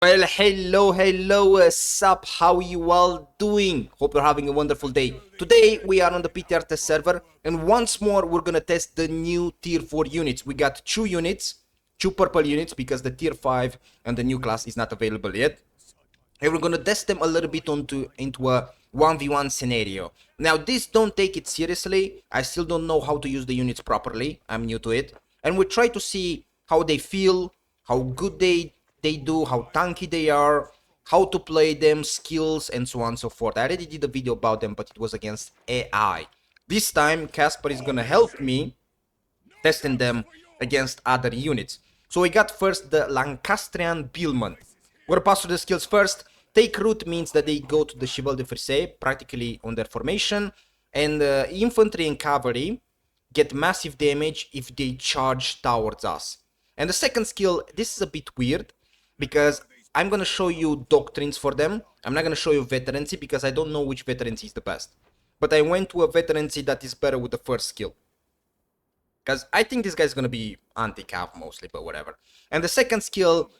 Well, hello, sup, how you all doing? Hope you're having a wonderful day. Today, we are on the PTR test server, and once more, we're gonna test the new tier 4 units. We got two units, two purple units, because the tier 5 and the new class is not available yet. And we're gonna test them a little bit into a 1v1 scenario. Now, this, don't take it seriously. I still don't know how to use the units properly. I'm new to it. And we try to see how they feel, how good they do, how tanky they are, how to play them, skills, and so on and so forth. I already did a video about them, but it was against AI. This time, Casper is gonna help me testing them against other units. So we got first the Lancastrian Billmen. We're gonna pass through the skills first. Take root means that they go to the Cheval de Frise, practically on their formation, and infantry and cavalry get massive damage if they charge towards us. And the second skill, this is a bit weird, because I'm gonna show you doctrines for them. I'm not gonna show you veterancy, because I don't know which veterancy is the best. But I went to a veterancy that is better with the first skill. Because I think this guy's gonna be anti-cav mostly, but whatever. And the second skill,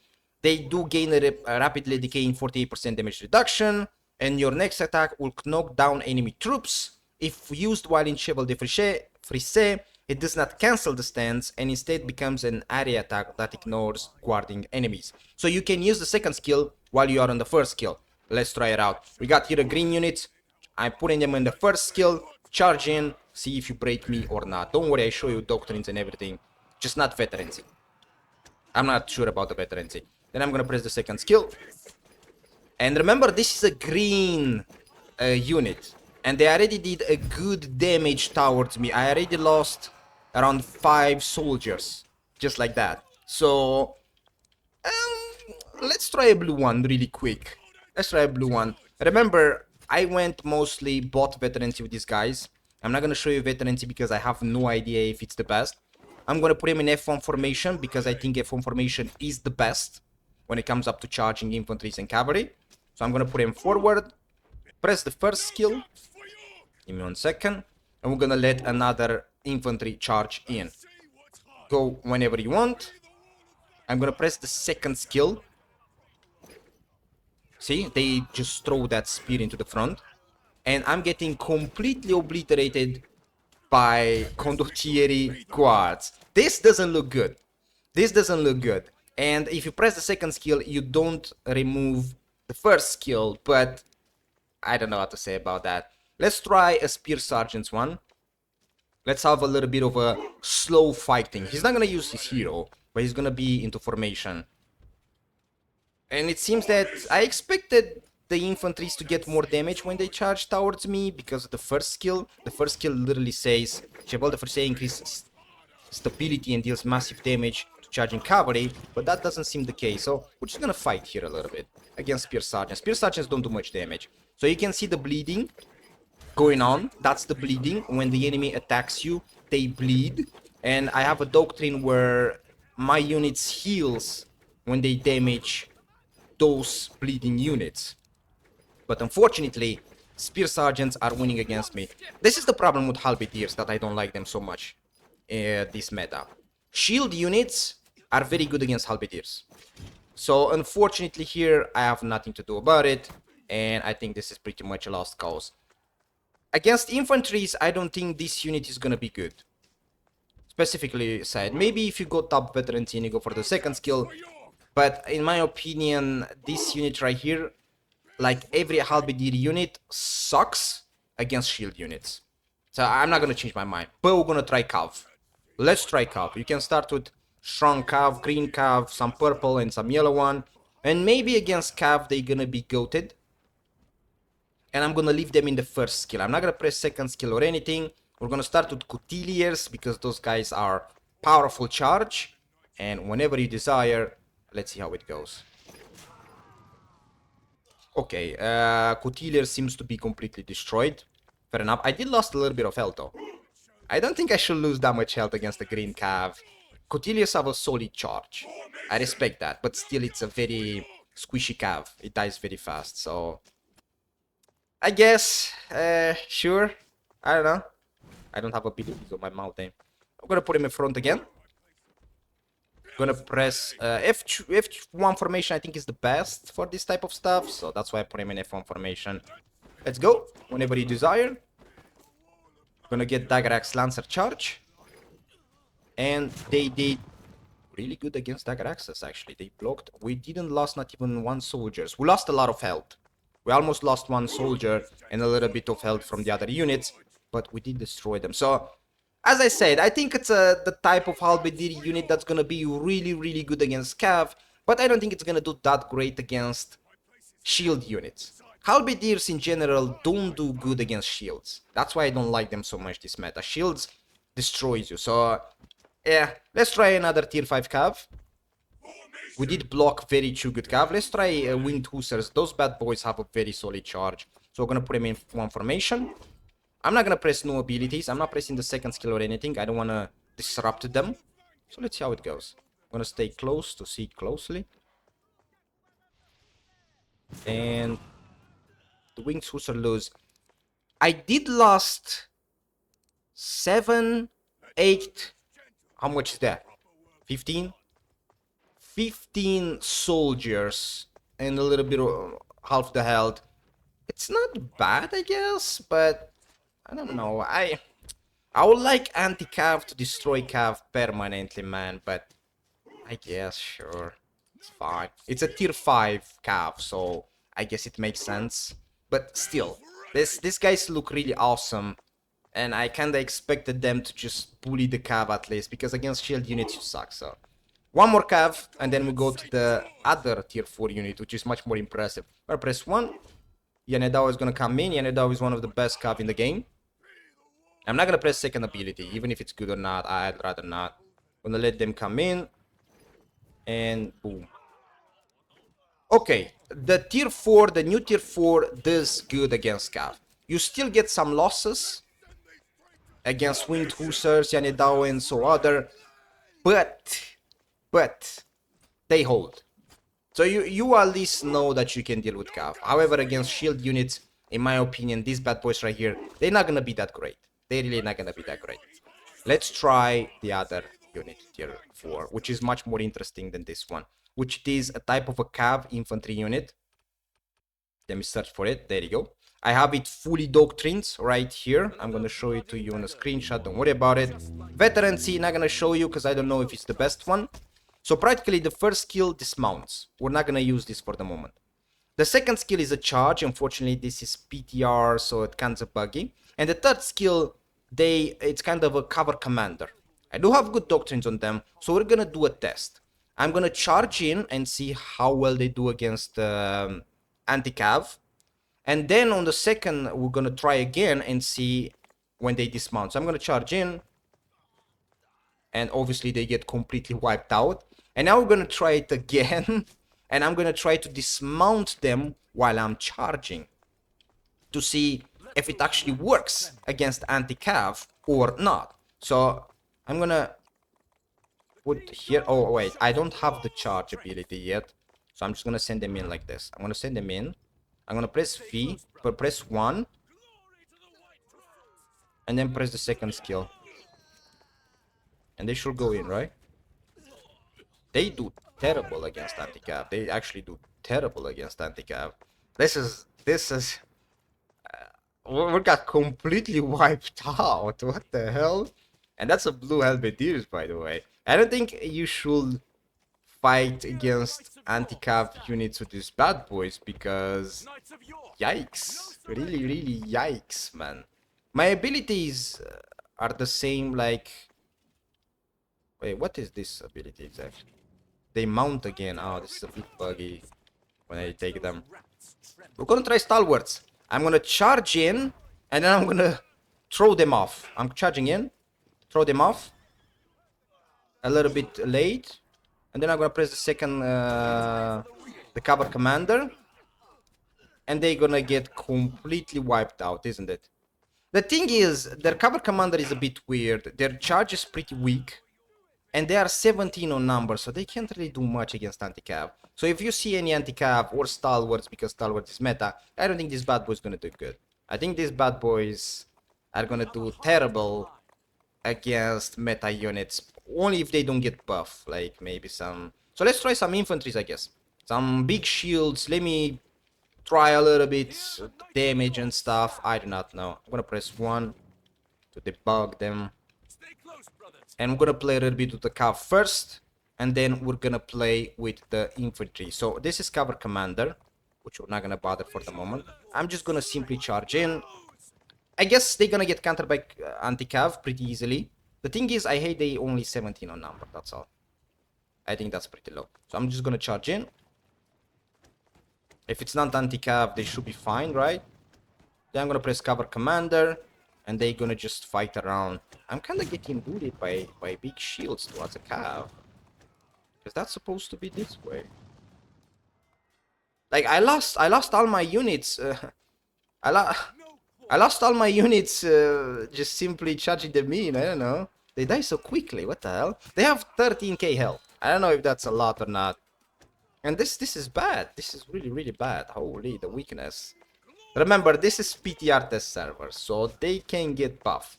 they do gain a rapidly decaying 48% damage reduction, and your next attack will knock down enemy troops. If used while in Cheval de Frise, it does not cancel the stance, and instead becomes an area attack that ignores guarding enemies. So you can use the second skill while you are on the first skill. Let's try it out. We got here a green unit. I'm putting them in the first skill, charge in, see if you break me or not. Don't worry, I show you doctrines and everything, just not veterancy. I'm not sure about the veterancy. Then I'm gonna press the second skill. And remember, this is a green unit, and they already did a good damage towards me. I already lost around 5 soldiers, just like that. So, let's try a blue one really quick. Let's try a blue one. Remember, I went mostly bot veterancy with these guys. I'm not gonna show you veterancy because I have no idea if it's the best. I'm gonna put him in F1 formation because I think F1 formation is the best when it comes up to charging infantry and cavalry. So I'm gonna put him forward, press the first skill. Give me 1 second. And we're gonna let another infantry charge in. Go whenever you want. I'm gonna press the second skill. See, they just throw that spear into the front. And I'm getting completely obliterated by condottieri guards. This doesn't look good. This doesn't look good. And if you press the second skill, you don't remove the first skill, but I don't know what to say about that. Let's try a spear sergeant's one. Let's have a little bit of a slow fighting. He's not gonna use his hero, but he's gonna be into formation. And it seems that I expected the infantries to get more damage when they charge towards me because of the first skill. The first skill literally says Cheval de Force increases stability and deals massive damage to charging cavalry, but that doesn't seem the case. So we're just gonna fight here a little bit against spear sergeants. Spear sergeants don't do much damage. So you can see the bleeding going on. That's the bleeding. When the enemy attacks you, they bleed. And I have a doctrine where my units heals when they damage those bleeding units. But unfortunately, spear sergeants are winning against me. This is the problem with halberdiers, that I don't like them so much this meta. Shield units are very good against halberdiers. So unfortunately here, I have nothing to do about it, and I think this is pretty much a lost cause. Against infantries, I don't think this unit is gonna be good. Specifically said, maybe if you go top veterancy and you go for the second skill, but in my opinion, this unit right here, like every halberdier unit, sucks against shield units. So I'm not gonna change my mind, but we're gonna try cav. Let's try cav. You can start with strong cav, green cav, some purple and some yellow one, and maybe against cav they're gonna be goated. And I'm gonna leave them in the first skill. I'm not gonna press second skill or anything. We're gonna start with couteliers because those guys are powerful charge, and whenever you desire, let's see how it goes. Okay, Coutelier seems to be completely destroyed. Fair enough. I did lost a little bit of health though. I don't think I should lose that much health against the green cav. Couteliers have a solid charge. I respect that, but still it's a very squishy cav. It dies very fast, so... I guess, sure. I don't know. I don't have abilities on my mountain. I'm gonna put him in front again. Gonna press F1 formation. I think is the best for this type of stuff, so that's why I put him in F1 formation. Let's go whenever you desire. Gonna get Dagger Axe Lancer charge, and they did really good against Dagger Axes. Actually, they blocked. We didn't lose not even one soldiers. We lost a lot of health. We almost lost one soldier and a little bit of health from the other units, but we did destroy them. So, as I said, I think it's the type of halberdier unit that's gonna be really, really good against Cav, but I don't think it's gonna do that great against shield units. Halberdiers in general don't do good against shields. That's why I don't like them so much this meta. Shields destroys you. So, yeah, let's try another tier 5 Cav. We did block very two good Cav. Let's try Winged Hussars. Those bad boys have a very solid charge. So we're gonna put them in one formation. I'm not gonna press no abilities. I'm not pressing the second skill or anything. I don't wanna disrupt them. So let's see how it goes. I'm gonna stay close to see it closely. And the Winged Hussar lose. I did lost 7, 8. How much is that? 15? 15 soldiers and a little bit of half the health. It's not bad, I guess, but I don't know. I would like anti-cav to destroy cav permanently, man, but I guess sure. It's fine. It's a tier 5 cav, so I guess it makes sense. But still, these guys look really awesome. And I kinda expected them to just bully the cav at least, because against shield units you suck, so. One more cav, and then we go to the other tier 4 unit, which is much more impressive. I'm gonna press 1. Yanedao is gonna come in. Yanedao is one of the best cav in the game. I'm not gonna press second ability, even if it's good or not. I'd rather not. I'm gonna let them come in. And boom. Okay, the tier 4, the new tier 4 does good against cav. You still get some losses against Winged Hussars, Yanedao, and so other, but they hold. So you at least know that you can deal with cav. However, against shield units, in my opinion, these bad boys right here, they're not gonna be that great. They're really not gonna be that great. Let's try the other unit, tier 4, which is much more interesting than this one, which is a type of a cav infantry unit. Let me search for it. There you go. I have it fully doctrines right here. I'm gonna show it to you on a screenshot. Don't worry about it. Veterancy, not gonna show you because I don't know if it's the best one. So practically the first skill dismounts. We're not gonna use this for the moment. The second skill is a charge. Unfortunately, this is PTR, so it kinda buggy. And the third skill, it's kind of a cover commander. I do have good doctrines on them, so we're gonna do a test. I'm gonna charge in and see how well they do against anti-cav. And then on the second, we're gonna try again and see when they dismount. So I'm gonna charge in. And obviously they get completely wiped out. And now we're gonna try it again. And I'm gonna try to dismount them while I'm charging. To see if it actually works against anti-cav or not. So I'm gonna put here. Oh wait, I don't have the charge ability yet. So I'm just gonna send them in like this. I'm gonna send them in. I'm gonna press V, but press 1. And then press the second skill. And they should go in, right? They do terrible against anti-cav. They actually do terrible against anti-cav. This is we got completely wiped out. What the hell? And that's a blue halberdiers, by the way. I don't think you should fight against anti-cav units with these bad boys, because yikes, really yikes, man. My abilities are the same, like, wait, what is this ability exactly? They mount again. Oh, this is a bit buggy when I take them. We're gonna try stalwarts. I'm gonna charge in, and then I'm gonna throw them off. I'm charging in, throw them off a little bit late. And then I'm gonna press the second, the cover commander. And they're gonna get completely wiped out, isn't it? The thing is, their cover commander is a bit weird. Their charge is pretty weak. And they are 17 on number, so they can't really do much against anti-cav. So if you see any anti-cav or stalwarts, because stalwarts is meta, I don't think this bad boy is gonna do good. I think these bad boys are gonna do terrible against meta units. only if they don't get buff, like maybe some. So let's try some infantries, I guess. Some big shields. Let me try a little bit damage and stuff. I do not know. I'm gonna press 1 to debug them. And I'm gonna play a little bit with the cav first, and then we're gonna play with the infantry. So this is cover commander, which we're not gonna bother for the moment. I'm just gonna simply charge in. I guess they're gonna get countered by anti-cav pretty easily. The thing is, I hate they only 17 on number, that's all. I think that's pretty low. So I'm just gonna charge in. If it's not anti-cav, they should be fine, right? Then I'm gonna press cover commander, and they're gonna just fight around. I'm kinda getting bullied by big shields towards a cav. Because that's supposed to be this way. Like, I lost all my units. I lost all my units just simply charging them in. I don't know. They die so quickly. What the hell? They have 13k health. I don't know if that's a lot or not. And this is bad. This is really, really bad. Holy, the weakness. Remember, this is PTR test server, so they can get buff.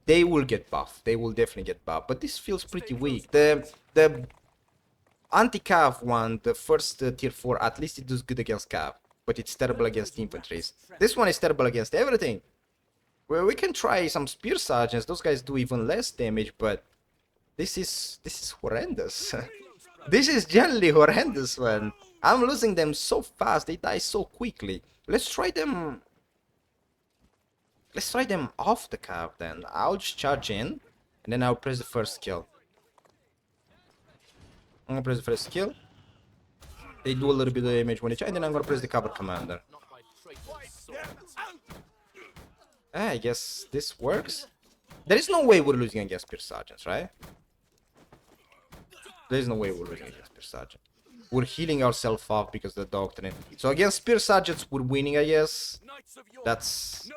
They will get buff. They will definitely get buff. But this feels pretty weak. The anti-cav one, the first tier 4, at least it does good against cav. But it's terrible against infantries. This one is terrible against everything. Well, we can try some spear sergeants. Those guys do even less damage, but this is horrendous. This is generally horrendous, man. I'm losing them so fast. They die so quickly. Let's try them. Let's try them off the cav then. I'll just charge in, and then I'll press the first skill. I'm gonna press the first skill. They do a little bit of damage when they charge, and then I'm gonna press the cover commander. I guess this works. There is no way we're losing against spear sergeants, right? There is no way we're losing against spear sergeant. We're healing ourselves off because of the doctrine. So against spear sergeants, we're winning, I guess. That's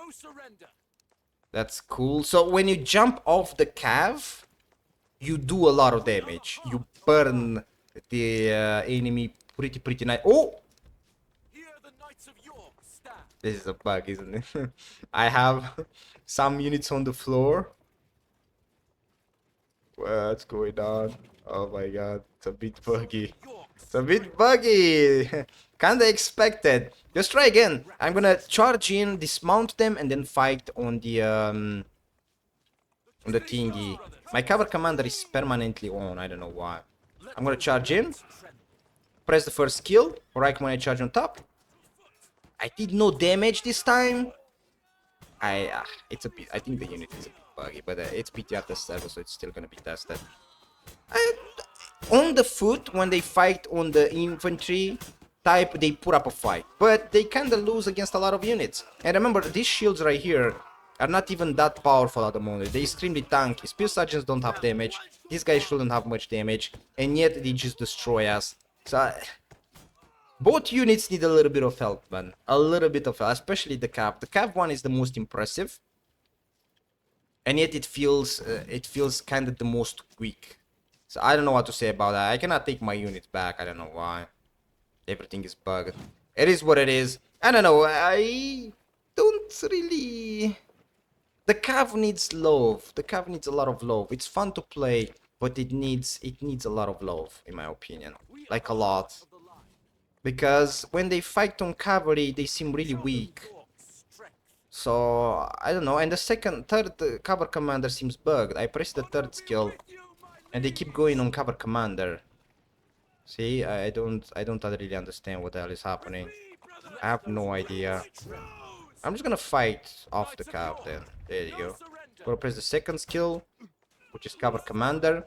cool. So when you jump off the cav, you do a lot of damage. You burn the enemy pretty nice. Oh! This is a bug, isn't it? I have some units on the floor. What's going on? Oh my god, it's a bit buggy. It's a bit buggy. Kinda expected. Let's try again. I'm gonna charge in, dismount them, and then fight on the thingy. My cover commander is permanently on. I don't know why. I'm gonna charge in. Press the first skill. Right when I charge on top. I did no damage this time. It's a bit. I think the unit is a bit buggy, but it's PTR test server, so it's still gonna be tested. On the foot, when they fight on the infantry type, they put up a fight, but they kinda lose against a lot of units. And remember, these shields right here are not even that powerful at the moment. They're extremely tanky. Spear sergeants don't have damage. These guys shouldn't have much damage, and yet they just destroy us. So both units need a little bit of help, man. A little bit of help, especially the cav. The cav one is the most impressive, and yet it feels kind of the most weak. So I don't know what to say about that. I cannot take my units back. I don't know why. Everything is bugged. It is what it is. I don't know. I don't really. The cav needs love. The cav needs a lot of love. It's fun to play, but it needs a lot of love, in my opinion. Like a lot. Because when they fight on cavalry, they seem really weak. So I don't know. And the third cover commander seems bugged. I press the third skill, and they keep going on cover commander. See, I don't really understand what the hell is happening. I have no idea. I'm just gonna fight off the cav then. There you go. Gonna press the second skill, which is cover commander,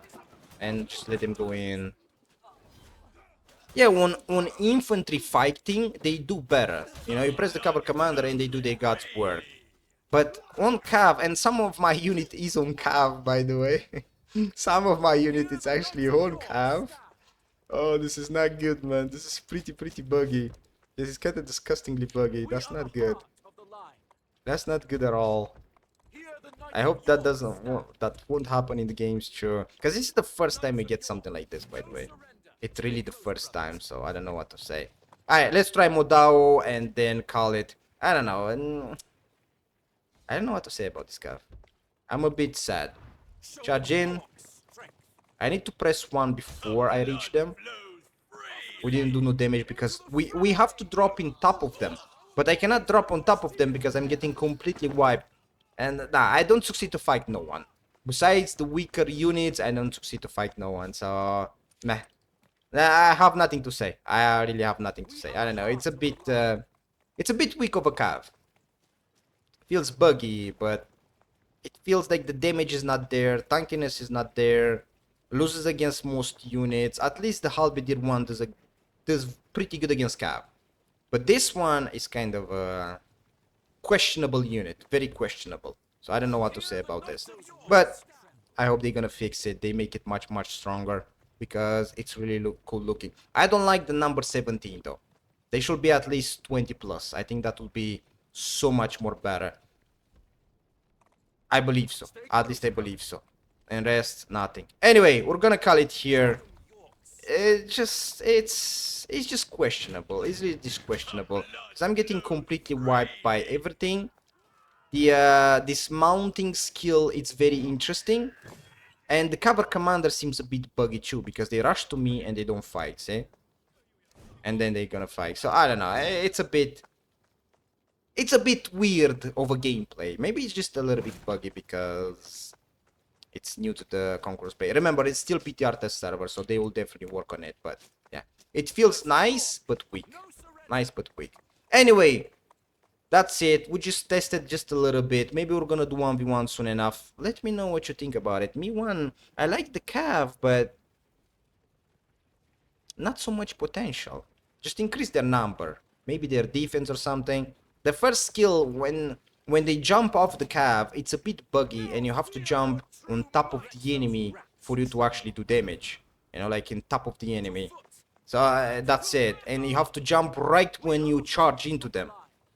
and just let them go in. Yeah, on infantry fighting, they do better. You know, you press the cover commander and they do their god's work. But on cav, and some of my unit is on cav, by the way. Some of my unit is actually on cav. Oh, this is not good, man. This is pretty buggy. This is kind of disgustingly buggy. That's not good. That's not good at all. I hope that won't happen in the games, sure. Because this is the first time we get something like this, by the way. It's really the first time, so I don't know what to say. Alright, let's try Modao and then call it. I don't know. I don't know what to say about this guy. I'm a bit sad. Charge in. I need to press 1 before I reach them. We didn't do no damage because we have to drop in top of them. But I cannot drop on top of them because I'm getting completely wiped. And nah, I don't succeed to fight no one. Besides the weaker units, I don't succeed to fight no one. So, meh. I have nothing to say. I really have nothing to say. I don't know. It's a bit weak of a cav. Feels buggy, but it feels like the damage is not there. Tankiness is not there. Loses against most units. At least the halberdier one does pretty good against cav. But this one is kind of a questionable unit. Very questionable. So I don't know what to say about this. But I hope they're gonna fix it. They make it much stronger. Because it's really cool looking. I don't like the number 17 though. They should be at least 20 plus. I think that would be so much more better. I believe so. At least I believe so. And rest, nothing. Anyway, we're gonna call it here. It's just questionable. It's really just questionable. Because I'm getting completely wiped by everything. The dismounting skill, it's very interesting. And the cover commander seems a bit buggy too, because they rush to me and they don't fight, see? And then they're gonna fight. So I don't know, it's a bit weird of a gameplay. Maybe it's just a little bit buggy because it's new to the Conqueror's Bay. Remember, it's still PTR test server, so they will definitely work on it, but yeah. It feels nice, but weak. Nice, but weak. Anyway, that's it. We just tested just a little bit. Maybe we're gonna do 1v1 soon enough. Let me know what you think about it. Me one, I like the cav, but not so much potential. Just increase their number. Maybe their defense or something. The first skill, when they jump off the cav, it's a bit buggy and you have to jump on top of the enemy for you to actually do damage. You know, like in top of the enemy. So that's it. And you have to jump right when you charge into them.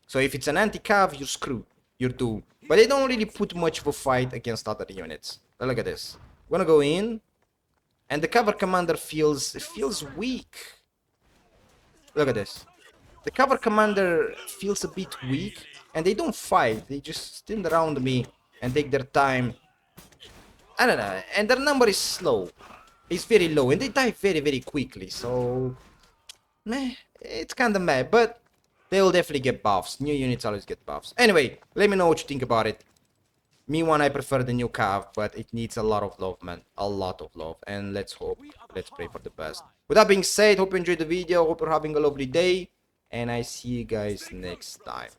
So if it's an anti-cav, you're screwed. You're doomed. But they don't really put much of a fight against other units. Look at this. I'm gonna go in. And the cover commander feels weak. Look at this. The cover commander feels a bit weak. And they don't fight. They just stand around me and take their time. I don't know. And their number is slow. It's very low. And they die very quickly. So, meh. It's kinda meh. But they will definitely get buffs. New units always get buffs. Anyway, let me know what you think about it. Me one, I prefer the new cav, but it needs a lot of love, man. A lot of love. And let's pray for the best. With that being said, hope you enjoyed the video. Hope you're having a lovely day. And I see you guys next time.